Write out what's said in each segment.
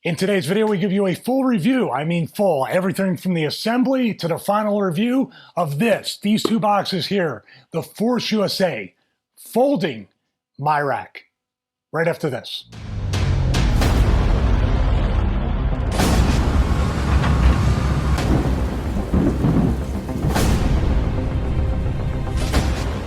In today's video, we give you a full review. I mean full. Everything from the assembly to the final review of these two boxes here. The Force USA folding MyRack. Right after this.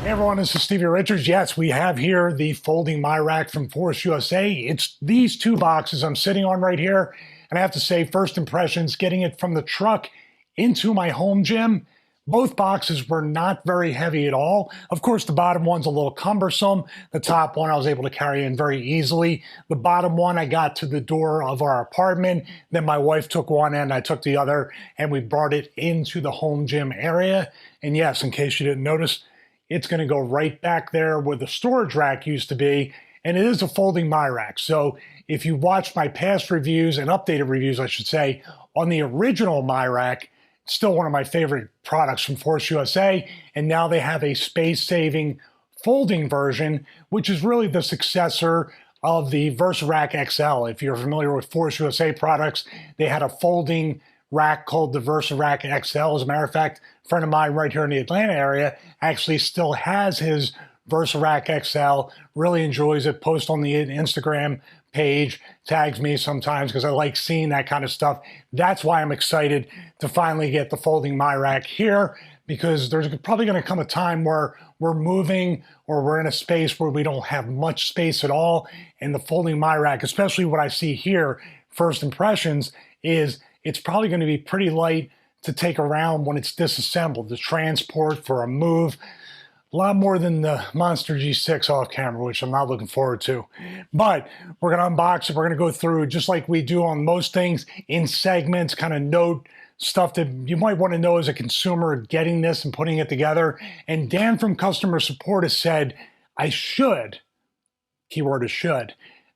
Hey everyone, this is Stevie Richards. Yes, we have here the folding MyRack from Force USA. It's these two boxes I'm sitting on right here. And I have to say, first impressions, getting it from the truck into my home gym, both boxes were not very heavy at all. Of course, the bottom one's a little cumbersome. The top one I was able to carry in very easily. The bottom one I got to the door of our apartment. Then my wife took one end, I took the other, and we brought it into the home gym area. And yes, in case you didn't notice, it's going to go right back there where the storage rack used to be, and it is a folding MyRack. So if you watched my past reviews and updated reviews, I should say, on the original MyRack, still one of my favorite products from Force USA, and now they have a space-saving folding version, which is really the successor of the VersaRack XL. If you're familiar with Force USA products, they had a folding rack called the VersaRack XL. As a matter of fact, a friend of mine right here in the Atlanta area actually still has his VersaRack XL, really enjoys it, posts on the Instagram page, tags me sometimes because I like seeing that kind of stuff. That's why I'm excited to finally get the folding MyRack here, because there's probably going to come a time where we're moving or we're in a space where we don't have much space at all. And the folding MyRack, especially what I see here, first impressions, is it's probably going to be pretty light to take around when it's disassembled. The transport for a move, a lot more than the Monster G6 off camera, which I'm not looking forward to. But we're going to unbox it. We're going to go through, just like we do on most things, in segments, kind of note stuff that you might want to know as a consumer getting this and putting it together. And Dan from customer support has said, I should, keyword is should,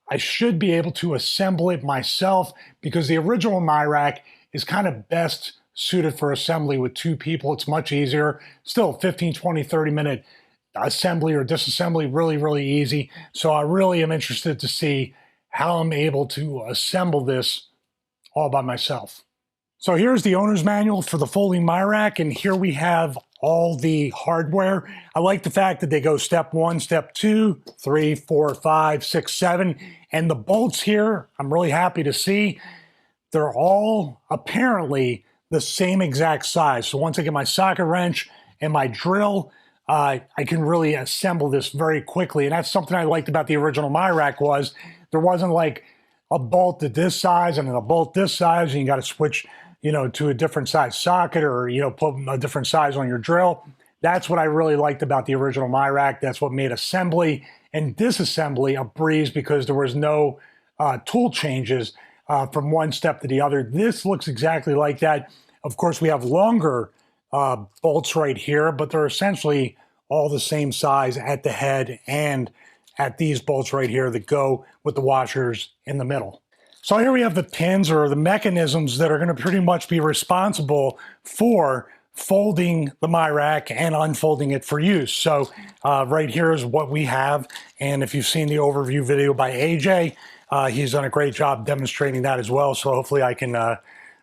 I should be able to assemble it myself, because the original MyRack is kind of best suited for assembly with two people. It's much easier. Still 15, 20, 30 minute assembly or disassembly, really, really easy. So I really am interested to see how I'm able to assemble this all by myself. So here's the owner's manual for the folding MyRack, and here we have all the hardware. I like the fact that they go step 1, step 2, 3, 4, 5, 6, 7, and the bolts here, I'm really happy to see, they're all apparently the same exact size. So once I get my socket wrench and my drill, I can really assemble this very quickly. And that's something I liked about the original MyRack, was there wasn't like a bolt at this size and then a bolt this size, and you got to switch, to a different size socket, or, put a different size on your drill. That's what I really liked about the original MyRack. That's what made assembly and disassembly a breeze, because there was no tool changes from one step to the other. This looks exactly like that. Of course, we have longer bolts right here, but they're essentially all the same size at the head and at these bolts right here that go with the washers in the middle. So here we have the pins, or the mechanisms, that are going to pretty much be responsible for folding the MyRack and unfolding it for use. So right here is what we have. And if you've seen the overview video by AJ, he's done a great job demonstrating that as well. So hopefully I can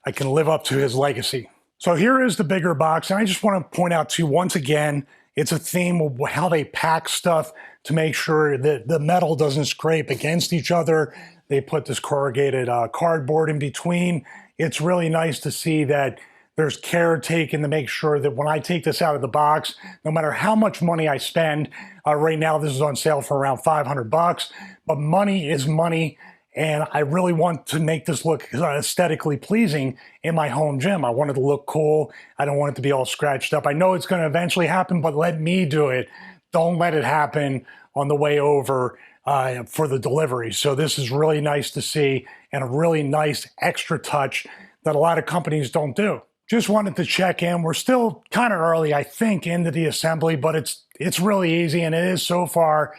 live up to his legacy. So here is the bigger box. And I just want to point out to you once again, it's a theme of how they pack stuff to make sure that the metal doesn't scrape against each other. They put this corrugated cardboard in between. It's really nice to see that there's care taken to make sure that when I take this out of the box, no matter how much money I spend, right now this is on sale for around $500, but money is money. And I really want to make this look aesthetically pleasing in my home gym. I want it to look cool. I don't want it to be all scratched up. I know it's going to eventually happen, but let me do it. Don't let it happen on the way over for the delivery. So this is really nice to see, and a really nice extra touch that a lot of companies don't do. Just wanted to check in. We're still kind of early, I think, into the assembly, but it's really easy, and it is so far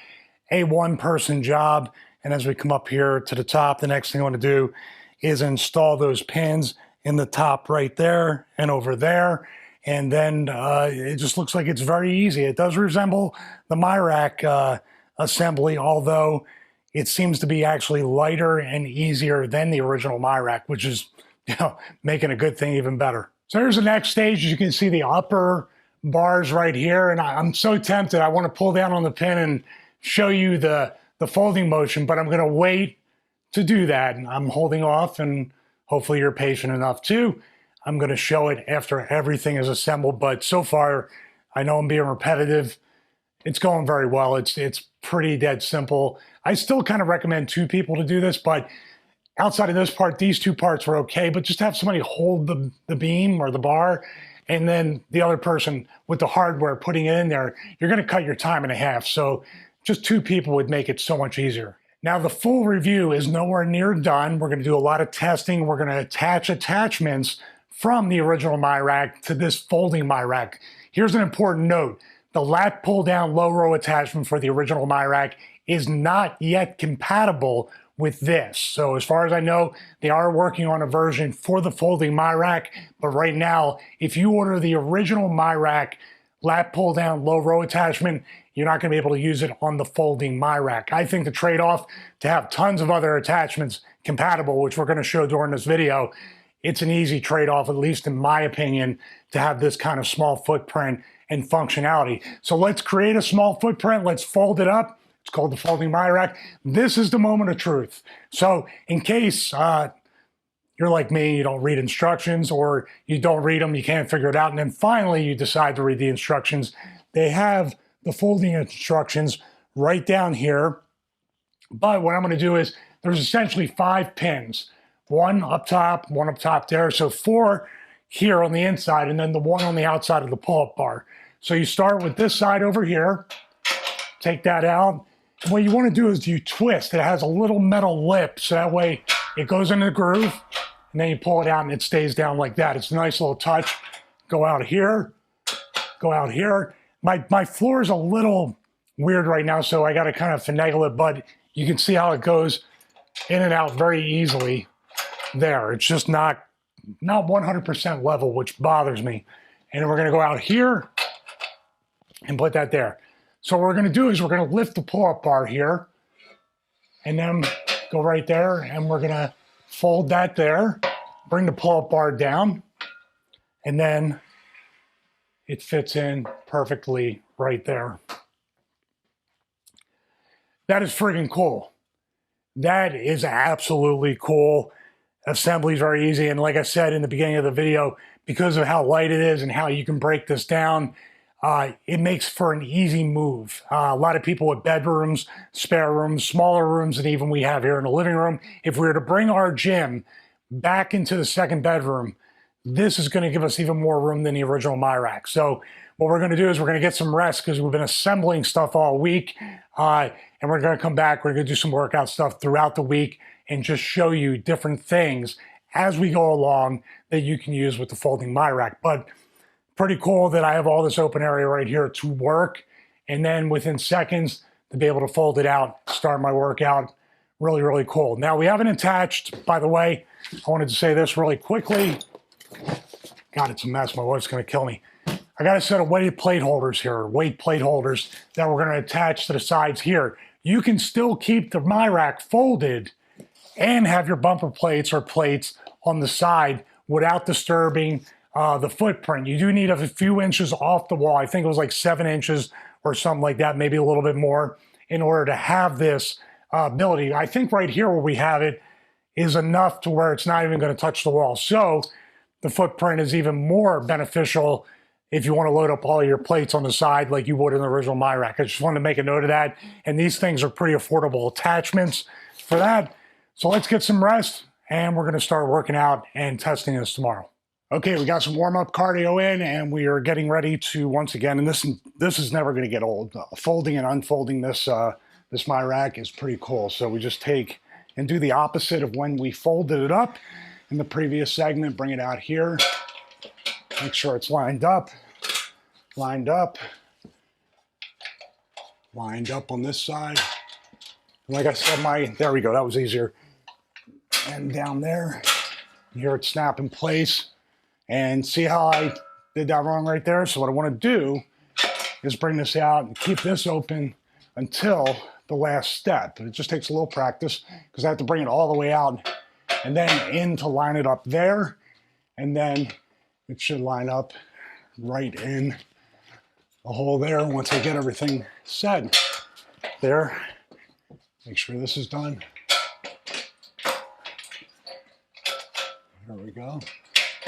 a one-person job. And as we come up here to the top, the next thing I want to do is install those pins in the top right there and over there. And then it just looks like it's very easy. It does resemble the MyRack assembly, although it seems to be actually lighter and easier than the original MyRack, which is, making a good thing even better. So here's the next stage. As you can see, the upper bars right here, and I'm so tempted. I want to pull down on the pin and show you the folding motion, but I'm going to wait to do that. And I'm holding off, and hopefully you're patient enough too. I'm going to show it after everything is assembled, but so far, I know I'm being repetitive. It's going very well. It's pretty dead simple. I still kind of recommend 2 people to do this, but outside of this part, these 2 parts were okay, but just have somebody hold the beam or the bar, and then the other person with the hardware putting it in there, you're going to cut your time in half. So just 2 people would make it so much easier. Now, the full review is nowhere near done. We're going to do a lot of testing. We're going to attach attachments from the original MyRack to this folding MyRack. Here's an important note. The lat pull-down low-row attachment for the original MyRack is not yet compatible with this. So as far as I know, they are working on a version for the folding MyRack, but right now, if you order the original MyRack lat pull-down low-row attachment, you're not going to be able to use it on the folding MyRack. I think the trade-off to have tons of other attachments compatible, which we're going to show during this video, it's an easy trade-off, at least in my opinion, to have this kind of small footprint and functionality. So let's create a small footprint. Let's fold it up. It's called the folding MyRack. This is the moment of truth. So in case you're like me, you don't read instructions, or you don't read them, you can't figure it out, and then finally you decide to read the instructions, they have the folding instructions right down here. But what I'm going to do is there's essentially 5 pins. One up top there. So 4 here on the inside, and then the 1 on the outside of the pull-up bar. So you start with this side over here, take that out. And what you want to do is you twist. It has a little metal lip, so that way it goes in the groove, and then you pull it out and it stays down like that. It's a nice little touch. Go out here, go out here. My floor is a little weird right now, so I got to kind of finagle it, but you can see how it goes in and out very easily there. It's just not 100% level, which bothers me. And then we're going to go out here and put that there. So what we're going to do is we're going to lift the pull-up bar here and then go right there, and we're going to fold that there, bring the pull-up bar down, and then it fits in perfectly right there. That is friggin' cool. That is absolutely cool. Assembly is very easy, and like I said in the beginning of the video, because of how light it is and how you can break this down, it makes for an easy move. A lot of people with bedrooms, spare rooms, smaller rooms than even we have here in the living room, if we were to bring our gym back into the 2nd bedroom, this is going to give us even more room than the original MyRack. So what we're going to do is we're going to get some rest because we've been assembling stuff all week, and we're going to come back. We're going to do some workout stuff throughout the week and just show you different things as we go along that you can use with the folding MyRack. But pretty cool that I have all this open area right here to work, and then within seconds to be able to fold it out, start my workout. Really, really cool. Now we haven't attached, by the way, I wanted to say this really quickly. God, it's a mess. My wife's going to kill me. I got a set of weight plate holders here, weight plate holders that we're going to attach to the sides here. You can still keep the MyRack folded and have your bumper plates or plates on the side without disturbing the footprint. You do need a few inches off the wall. I think it was like 7 inches or something like that, maybe a little bit more, in order to have this ability. I think right here where we have it is enough to where it's not even going to touch the wall. So the footprint is even more beneficial if you want to load up all your plates on the side like you would in the original MyRack. I just wanted to make a note of that. And these things are pretty affordable attachments for that. So let's get some rest, and we're going to start working out and testing this tomorrow. Okay, we got some warm-up cardio in, and we are getting ready to, once again, and this is never going to get old. Folding and unfolding this MyRack is pretty cool. So we just take and do the opposite of when we folded it up in the previous segment. Bring it out here. Make sure it's lined up on this side. And like I said, there we go. That was easier. And down there, here it's snap in place. And see how I did that wrong right there? So what I want to do is bring this out and keep this open until the last step. It just takes a little practice because I have to bring it all the way out and then in to line it up there. And then it should line up right in the hole there once I get everything set. There. Make sure this is done. There we go.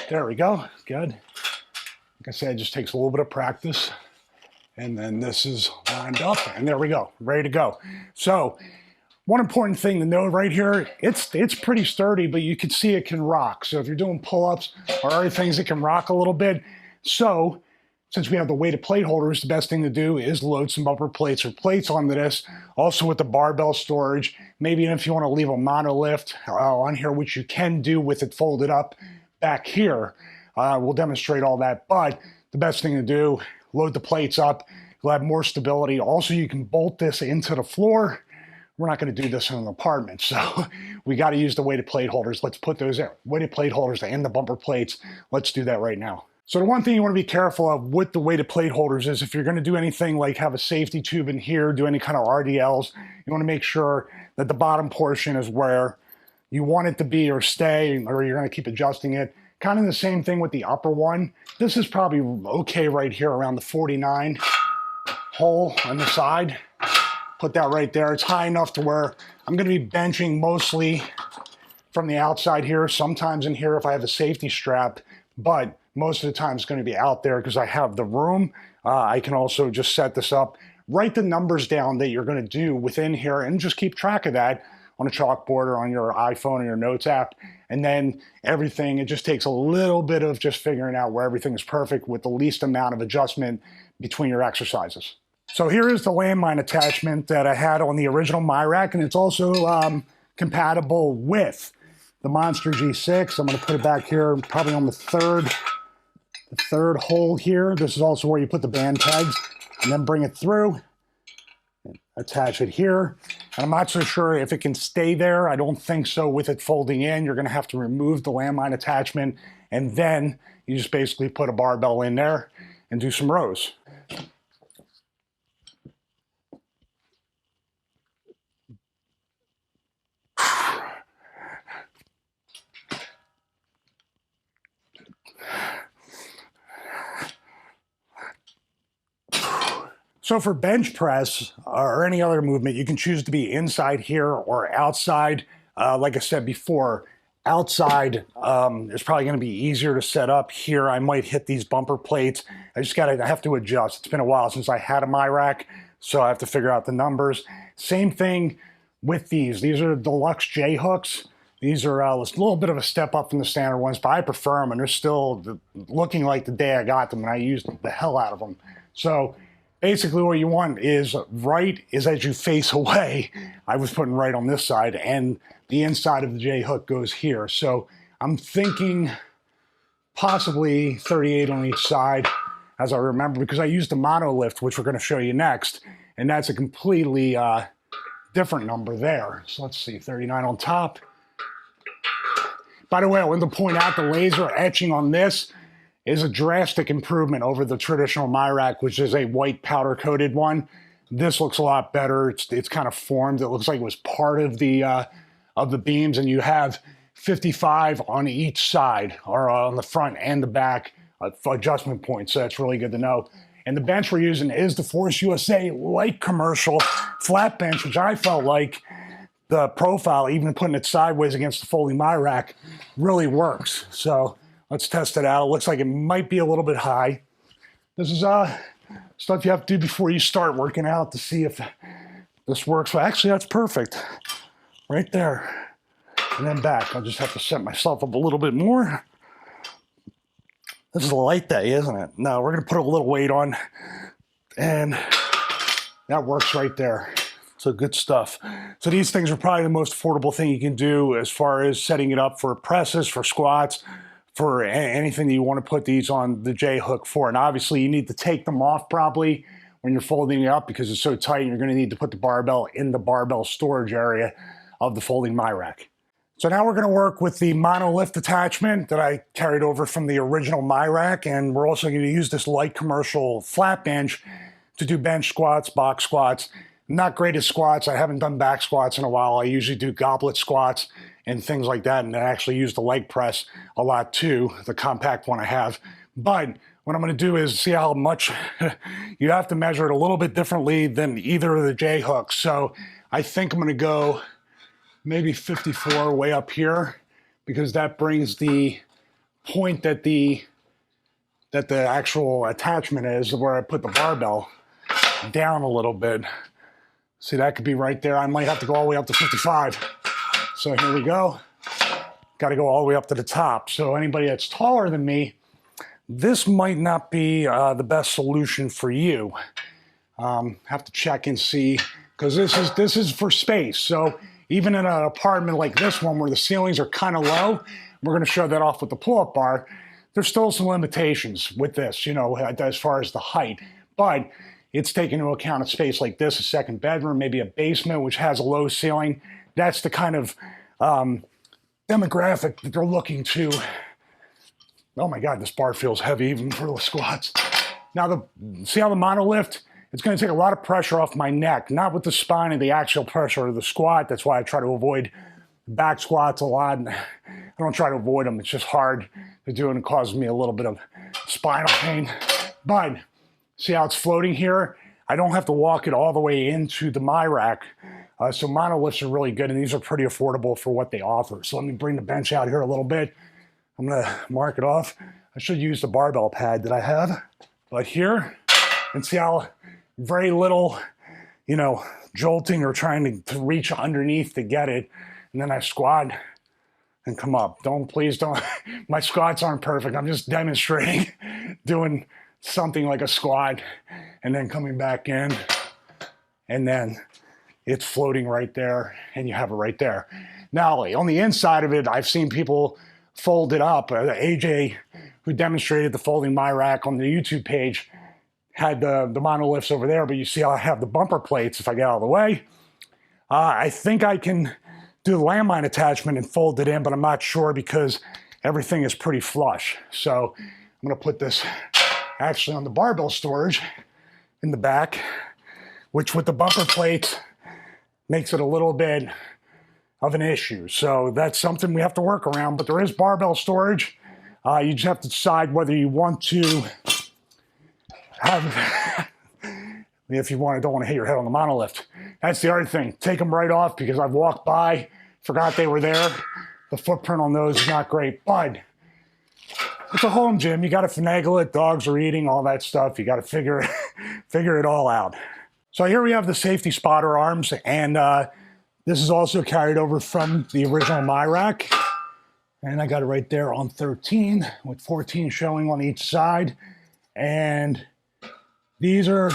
There we go. Good. Like I said, it just takes a little bit of practice. And then this is lined up, and there we go, ready to go. So one important thing to know right here, it's pretty sturdy, but you can see it can rock. So if you're doing pull-ups or other things, it can rock a little bit. So since we have the weighted plate holders, the best thing to do is load some bumper plates or plates onto this. Also with the barbell storage, maybe if you want to leave a monolift on here, which you can do with it folded up back here. We'll demonstrate all that, but the best thing to do, load the plates up, you'll have more stability. Also, you can bolt this into the floor. We're not going to do this in an apartment, so we got to use the weighted plate holders. Let's put those weighted plate holders in the bumper plates. Let's do that right now. So the one thing you want to be careful of with the weighted plate holders is if you're going to do anything like have a safety tube in here, do any kind of RDLs, you want to make sure that the bottom portion is where you want it to be or stay, or you're going to keep adjusting it. Kind of the same thing with the upper one. This is probably okay right here around the 49 hole on the side. Put that right there. It's high enough to where I'm going to be benching mostly from the outside here. Sometimes in here if I have a safety strap, but most of the time it's going to be out there because I have the room. I can also just set this up. Write the numbers down that you're going to do within here and just keep track of that on a chalkboard or on your iPhone or your notes app. And then everything, it just takes a little bit of just figuring out where everything is perfect with the least amount of adjustment between your exercises. So here is the landmine attachment that I had on the original MyRack, and it's also compatible with the Monster G6. I'm going to put it back here, probably on the third hole here. This is also where you put the band tags, and then bring it through. Attach it here. And I'm not so sure if it can stay there. I don't think so with it folding in. You're going to have to remove the landmine attachment, and then you just basically put a barbell in there and do some rows. So for bench press or any other movement, you can choose to be inside here or outside. Like I said before, outside is probably going to be easier to set up. Here I might hit these bumper plates. I have to adjust. It's been a while since I had a MyRack, so I have to figure out the numbers. Same thing with these. These are deluxe J hooks. These are a little bit of a step up from the standard ones, but I prefer them, and they're still looking like the day I got them, and I used the hell out of them. So basically what you want is right is as you face away. I was putting right on this side, and the inside of the J hook goes here. So I'm thinking possibly 38 on each side, as I remember, because I used the monolift, which we're going to show you next, and that's a completely different number there. So let's see, 39 on top. By the way, I wanted to point out the laser etching on this is a drastic improvement over the traditional MyRack, which is a white powder coated one. This looks a lot better. It's kind of formed. It looks like it was part of the beams, and you have 55 on each side, or on the front and the back adjustment points. So that's really good to know. And the bench we're using is the Force USA light commercial flat bench, which I felt like the profile, even putting it sideways against the folding MyRack, really works. So let's test it out. It looks like it might be a little bit high. This is stuff you have to do before you start working out to see if this works. Well, actually, that's perfect. Right there. And then back. I'll just have to set myself up a little bit more. This is a light day, isn't it? No, we're going to put a little weight on. And that works right there. So good stuff. So these things are probably the most affordable thing you can do as far as setting it up for presses, for squats, for anything that you want to put these on the J hook for. And obviously you need to take them off probably when you're folding it up because it's so tight, and you're going to need to put the barbell in the barbell storage area of the folding MyRack. So now we're going to work with the monolift attachment that I carried over from the original MyRack, and we're also going to use this light commercial flat bench to do bench squats, box squats. not great at squats. I haven't done back squats in a while. I usually do goblet squats and things like that, and I actually use the leg press a lot too, the compact one I have. But what I'm going to do is see how much you have to measure it a little bit differently than either of the J hooks. So I think I'm going to go maybe 54 way up here, because that brings the point that the actual attachment is, where I put the barbell, down a little bit. See, that could be right there. I might have to go all the way up to 55. So here we go. Got to go all the way up to the top. So anybody that's taller than me, this might not be the best solution for you. Have to check and see, because this is for space. So even in an apartment like this one, where the ceilings are kind of low, we're going to show that off with the pull-up bar. There's still some limitations with this, you know, as far as the height, but it's taking into account a space like this, a second bedroom, maybe a basement, which has a low ceiling. That's the kind of demographic that they're looking to. Oh my God, this bar feels heavy even for the squats. Now, see how the monolift, it's going to take a lot of pressure off my neck, not with the spine and the axial pressure of the squat. That's why I try to avoid back squats a lot. I don't try to avoid them. It's just hard to do, and it causes me a little bit of spinal pain. But see how it's floating here? I don't have to walk it all the way into the MyRack. So monolifts are really good, and these are pretty affordable for what they offer. So let me bring the bench out here a little bit. I'm gonna mark it off. I should use the barbell pad that I have. But here, and see how very little, you know, jolting or trying to reach underneath to get it. And then I squat and come up. Please don't, my squats aren't perfect. I'm just demonstrating doing something like a squat and then coming back in, and then it's floating right there, and you have it right there. Now, on the inside of it, I've seen people fold it up. AJ, who demonstrated the folding MyRack on the YouTube page, had the monoliths over there, but you see how I have the bumper plates if I get out of the way. I think I can do the landmine attachment and fold it in, but I'm not sure because everything is pretty flush. So I'm gonna put this actually on the barbell storage in the back, which with the bumper plates makes it a little bit of an issue. So that's something we have to work around, but there is barbell storage. You just have to decide whether you want to have, if you don't want to hit your head on the monolift. That's the other thing. Take them right off, because I've walked by, forgot they were there. The footprint on those is not great, but it's a home gym. You got to finagle it. Dogs are eating, all that stuff. You got to figure it all out. So here we have the safety spotter arms, and this is also carried over from the original MyRack. And I got it right there on 13 with 14 showing on each side. And these are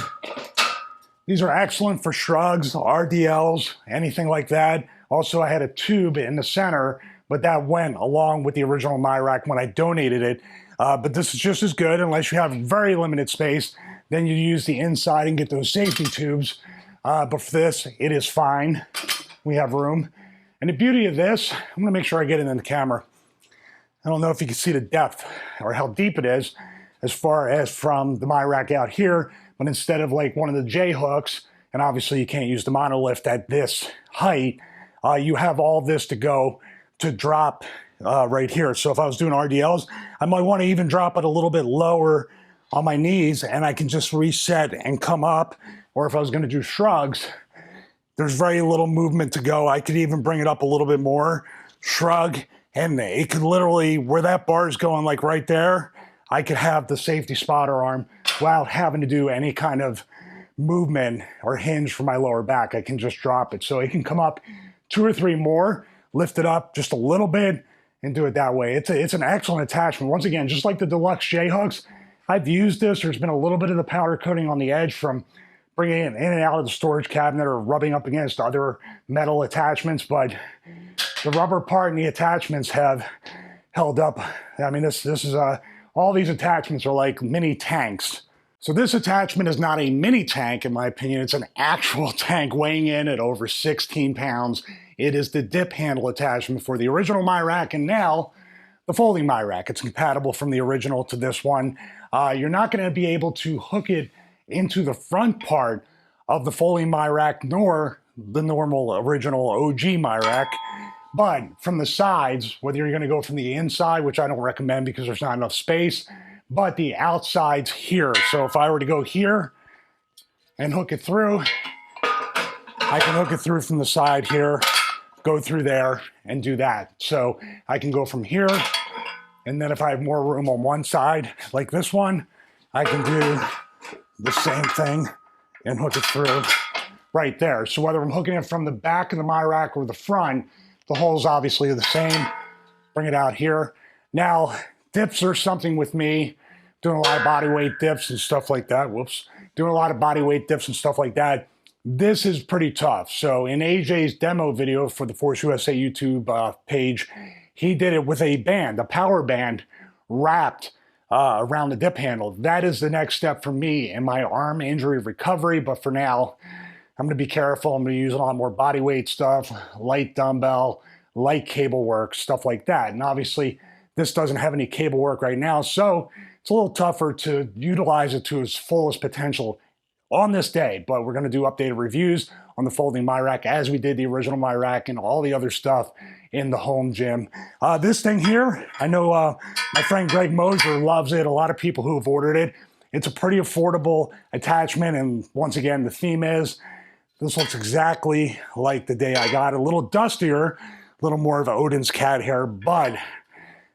excellent for shrugs, RDLs, anything like that. Also, I had a tube in the center, but that went along with the original MyRack when I donated it. But this is just as good, unless you have very limited space. Then you use the inside and get those safety tubes. But for this, it is fine. We have room. And the beauty of this, I'm gonna make sure I get it in the camera. I don't know if you can see the depth or how deep it is as far as from the MyRack out here, but instead of like one of the J hooks, and obviously you can't use the monolift at this height, you have all this to go to drop right here. So if I was doing RDLs, I might want to even drop it a little bit lower on my knees, and I can just reset and come up. Or if I was going to do shrugs, there's very little movement to go. I could even bring it up a little bit more, shrug, and it could literally, where that bar is going, like right there, I could have the safety spotter arm without having to do any kind of movement or hinge for my lower back. I can just drop it. So it can come up 2 or 3 more, lift it up just a little bit, and do it that way. It's an excellent attachment. Once again, just like the deluxe J hooks, I've used this. There's been a little bit of the powder coating on the edge from bringing it in and out of the storage cabinet or rubbing up against other metal attachments, but the rubber part and the attachments have held up. I mean, this is all these attachments are like mini tanks. So this attachment is not a mini tank, in my opinion. It's an actual tank weighing in at over 16 pounds. It is the dip handle attachment for the original MyRack, and now the folding MyRack. It's compatible from the original to this one. You're not going to be able to hook it into the front part of the folding MyRack nor the normal original OG MyRack. But from the sides, whether you're going to go from the inside, which I don't recommend because there's not enough space, but the outsides here. So if I were to go here and hook it through, I can hook it through from the side here, go through there and do that. So I can go from here, and then if I have more room on one side, like this one, I can do the same thing and hook it through right there. So whether I'm hooking it from the back of the MyRack or the front, the holes obviously are the same. Bring it out here. Now, dips are something with me, doing a lot of body weight dips and stuff like that. Whoops. Doing a lot of body weight dips and stuff like that. This is pretty tough. So in AJ's demo video for the Force USA YouTube page, he did it with a band, a power band wrapped around the dip handle. That is the next step for me in my arm injury recovery. But for now, I'm going to be careful. I'm going to use a lot more body weight stuff, light dumbbell, light cable work, stuff like that. And obviously, this doesn't have any cable work right now, so it's a little tougher to utilize it to its fullest potential on this day. But we're going to do updated reviews on the folding MyRack as we did the original MyRack and all the other stuff in the home gym. This thing here, I know my friend Greg Moser loves it. A lot of people who have ordered it. It's a pretty affordable attachment, and once again, the theme is this looks exactly like the day I got it. A little dustier, a little more of Odin's cat hair, but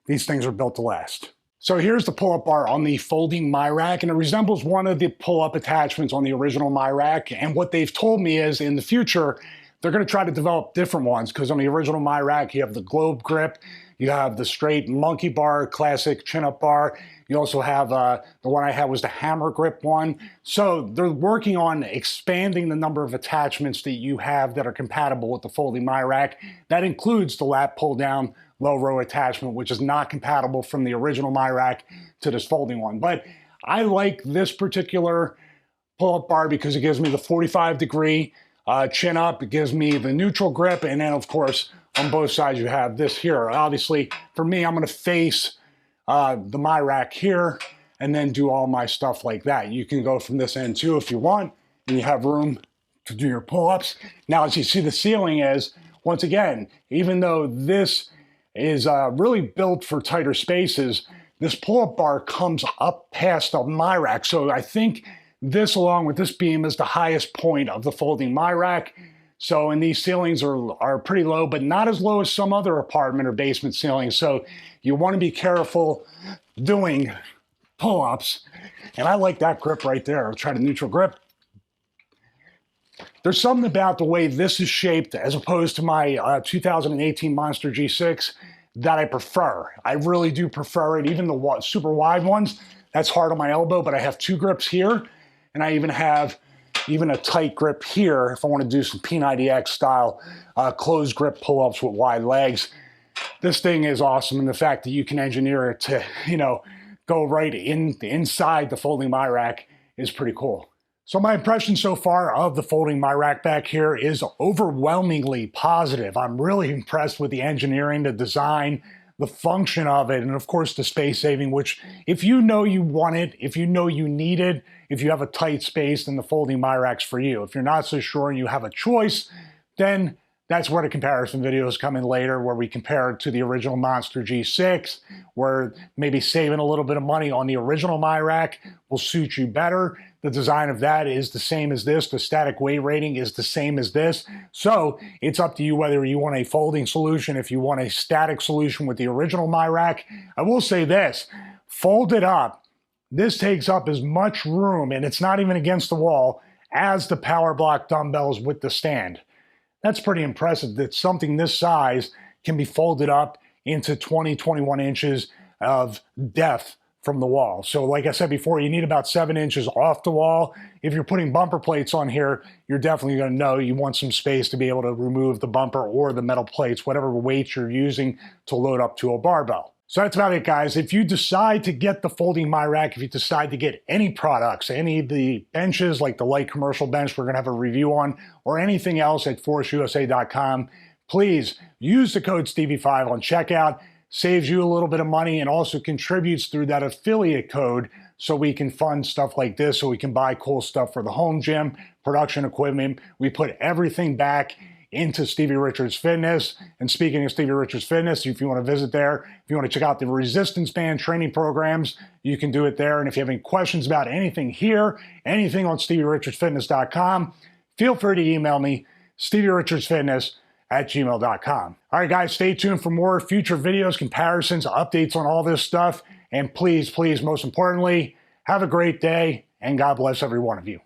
these things are built to last. So here's the pull-up bar on the folding MyRack, and it resembles one of the pull-up attachments on the original MyRack. And what they've told me is in the future, they're going to try to develop different ones, because on the original MyRack, you have the globe grip, you have the straight monkey bar, classic chin-up bar. You also have the one I had was the hammer grip one. So they're working on expanding the number of attachments that you have that are compatible with the folding MyRack. That includes the lap pull down low row attachment, which is not compatible from the original MyRack to this folding one. But I like this particular pull-up bar because it gives me the 45-degree chin up. It gives me the neutral grip. And then, of course, on both sides, you have this here. Obviously, for me, I'm going to face the MyRack here and then do all my stuff like that. You can go from this end too if you want, and you have room to do your pull-ups. Now, as you see, the ceiling is, once again, even though this is really built for tighter spaces, this pull-up bar comes up past the MyRack. So I think this, along with this beam, is the highest point of the folding MyRack. So, and these ceilings are pretty low, but not as low as some other apartment or basement ceilings. So you want to be careful doing pull-ups. And I like that grip right there. I'll try the neutral grip. There's something about the way this is shaped as opposed to my 2018 Monster G6 that I prefer. I really do prefer it. Even the super wide ones, that's hard on my elbow, but I have two grips here, and I even have a tight grip here if I want to do some P90X style closed grip pull-ups with wide legs. This thing is awesome, and the fact that you can engineer it to, go right inside the folding MyRack is pretty cool. So my impression so far of the folding MyRack back here is overwhelmingly positive. I'm really impressed with the engineering, the design, the function of it, and of course the space saving, which if you know you want it, if you know you need it, if you have a tight space, then the folding MyRack's for you. If you're not so sure and you have a choice, then that's where the comparison videos come in later, where we compare it to the original Monster G6, where maybe saving a little bit of money on the original MyRack will suit you better. The design of that is the same as this. The static weight rating is the same as this. So it's up to you whether you want a folding solution, if you want a static solution with the original MyRack. I will say this, fold it up. This takes up as much room, and it's not even against the wall, as the power block dumbbells with the stand. That's pretty impressive that something this size can be folded up into 20, 21 inches of depth from the wall. So like I said before, you need about 7 inches off the wall. If you're putting bumper plates on here, you're definitely going to know you want some space to be able to remove the bumper or the metal plates, whatever weight you're using to load up to a barbell. So that's about it, guys. If you decide to get the folding MyRack, if you decide to get any products, any of the benches, like the light commercial bench we're going to have a review on, or anything else at forceusa.com, please use the code Stevie5 on checkout. Saves you a little bit of money and also contributes through that affiliate code so we can fund stuff like this, so we can buy cool stuff for the home gym, production equipment. We put everything back into Stevie Richards Fitness. And speaking of Stevie Richards Fitness, if you want to visit there, if you want to check out the resistance band training programs, you can do it there. And if you have any questions about anything here, anything on StevieRichardsFitness.com, feel free to email me, StevieRichardsFitness@gmail.com. All right, guys, stay tuned for more future videos, comparisons, updates on all this stuff. And please, please, most importantly, have a great day, and God bless every one of you.